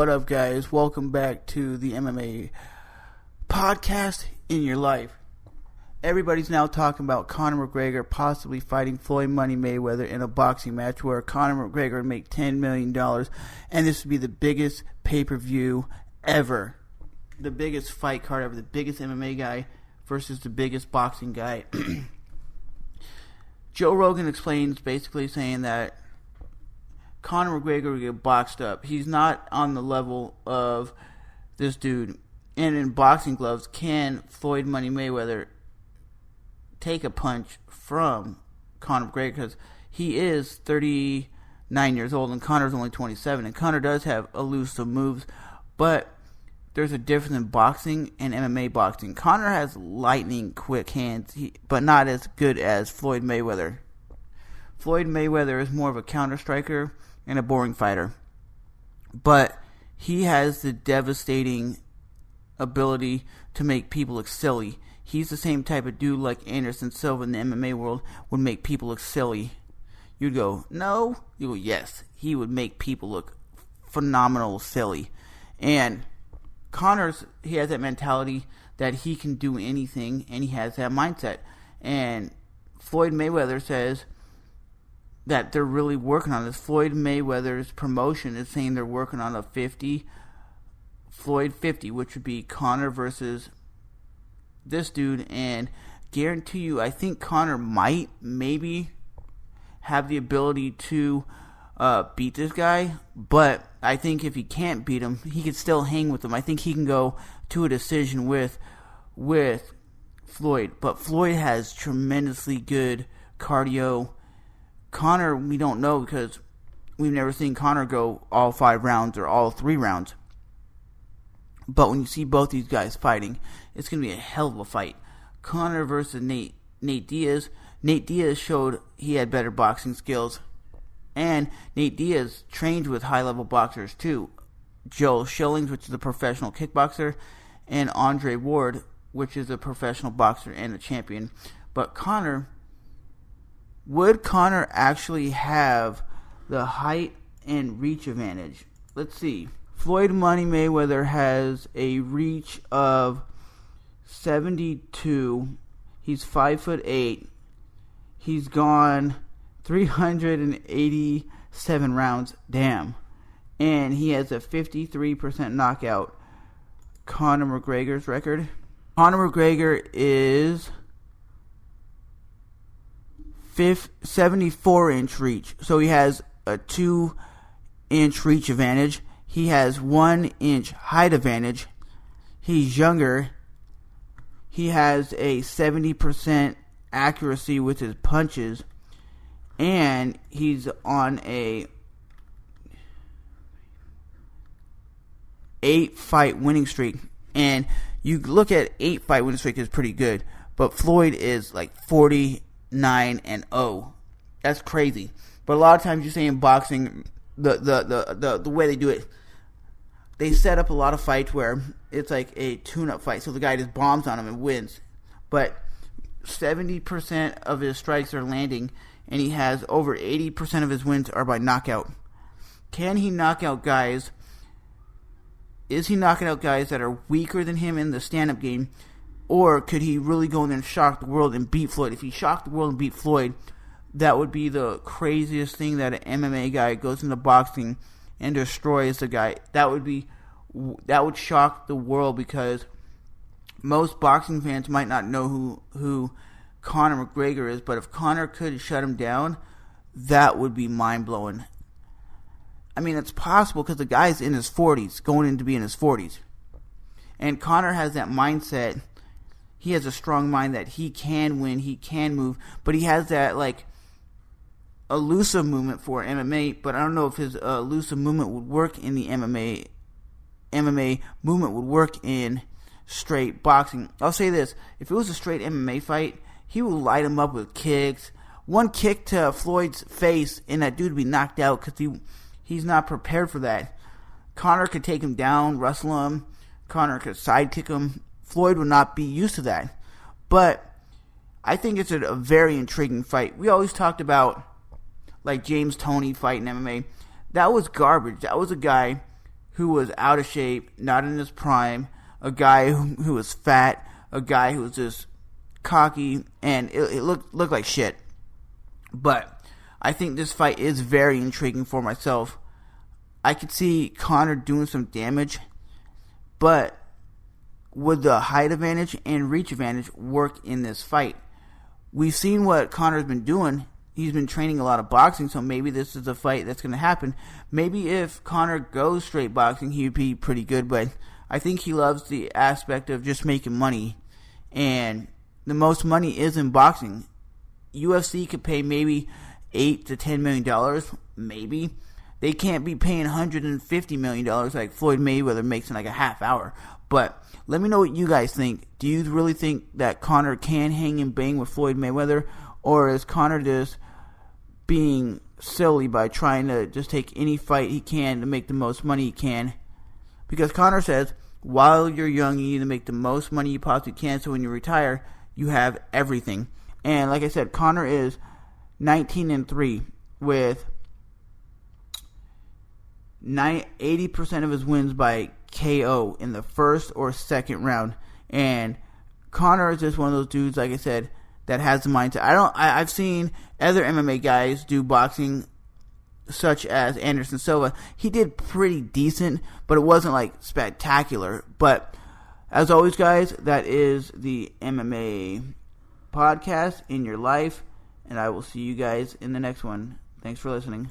What up, guys? Welcome back to the MMA podcast in your life. Everybody's now talking about Conor McGregor possibly fighting Floyd Money Mayweather in a boxing match where Conor McGregor would make $10 million, and this would be the biggest pay-per-view ever. The biggest fight card ever, the biggest MMA guy versus the biggest boxing guy. Joe Rogan explains, basically saying that Conor McGregor will get boxed up. He's not on the level of this dude. And in boxing gloves, can Floyd Money Mayweather take a punch from Conor McGregor? Because he is 39 years old and Conor's only 27. And Conor does have elusive moves, but there's a difference in boxing and MMA boxing. Conor has lightning quick hands, but not as good as Floyd Mayweather. Floyd Mayweather is more of a counter striker and a boring fighter, but he has the devastating ability to make people look silly. He's the same type of dude like Anderson Silva in the MMA world would make people look silly. You'd go, no? You go, yes. He would make people look phenomenal silly. And he has that mentality that he can do anything, and he has that mindset. And Floyd Mayweather says that they're really working on this. Floyd Mayweather's promotion is saying they're working on a Floyd 50, which would be Conor versus this dude. And guarantee you, I think Conor might maybe have the ability to beat this guy, but I think if he can't beat him, he could still hang with him. I think he can go to a decision with Floyd, but Floyd has tremendously good cardio. Conor, we don't know because we've never seen Conor go all 5 rounds or all 3 rounds. But when you see both these guys fighting, it's going to be a hell of a fight. Conor versus Nate Diaz. Nate Diaz showed he had better boxing skills. And Nate Diaz trained with high-level boxers too. Joe Schillings, which is a professional kickboxer, and Andre Ward, which is a professional boxer and a champion. But would Conor actually have the height and reach advantage? Let's see. Floyd Money Mayweather has a reach of 72. He's 5'8". He's gone 387 rounds. Damn. And he has a 53% knockout. Conor McGregor's record. Conor McGregor is 74-inch reach. So he has a 2-inch reach advantage. He has 1-inch height advantage. He's younger. He has a 70% accuracy with his punches. And he's on a 8-fight winning streak. And you look at 8-fight winning streak is pretty good. But Floyd is like 49-0. That's crazy. But a lot of times you say in boxing, the way they do it, they set up a lot of fights where it's like a tune-up fight. So the guy just bombs on him and wins. But 70% of his strikes are landing, and he has over 80% of his wins are by knockout. Can he knock out guys? Is he knocking out guys that are weaker than him in the stand-up game? Or could he really go in there and shock the world and beat Floyd? If he shocked the world and beat Floyd, that would be the craziest thing, that an MMA guy goes into boxing and destroys the guy. That would shock the world, because most boxing fans might not know who Conor McGregor is, but if Conor could shut him down, that would be mind-blowing. I mean, it's possible because the guy's in his 40s, going in to be in his 40s. And Conor has that mindset. He has a strong mind that he can win, he can move, but he has that, like, elusive movement for MMA, but I don't know if his elusive movement would work in the MMA. MMA movement would work in straight boxing. I'll say this. If it was a straight MMA fight, he would light him up with kicks. One kick to Floyd's face, and that dude would be knocked out because he's not prepared for that. Conor could take him down, wrestle him. Conor could sidekick him. Floyd would not be used to that. But I think it's a very intriguing fight. We always talked about, like, James Toney fight in MMA. That was garbage. That was a guy who was out of shape, not in his prime, a guy who was fat, a guy who was just cocky, and it looked like shit. But I think this fight is very intriguing for myself. I could see Conor doing some damage, but would the height advantage and reach advantage work in this fight? We've seen what Conor's been doing. He's been training a lot of boxing, so maybe this is a fight that's going to happen. Maybe if Conor goes straight boxing, he would be pretty good, but I think he loves the aspect of just making money, and the most money is in boxing. UFC could pay maybe $8 to $10 million, maybe. They can't be paying $150 million like Floyd Mayweather makes in like a half hour. But let me know what you guys think. Do you really think that Conor can hang and bang with Floyd Mayweather? Or is Conor just being silly by trying to just take any fight he can to make the most money he can? Because Conor says, while you're young, you need to make the most money you possibly can, so when you retire, you have everything. And like I said, Conor is 19-3 with 80% of his wins by KO in the first or second round. And Conor is just one of those dudes, like I said, that has the mindset. I've seen other MMA guys do boxing, such as Anderson Silva. He did pretty decent, but it wasn't like spectacular. But as always, guys, that is the MMA podcast in your life, and I will see you guys in the next one. Thanks for listening.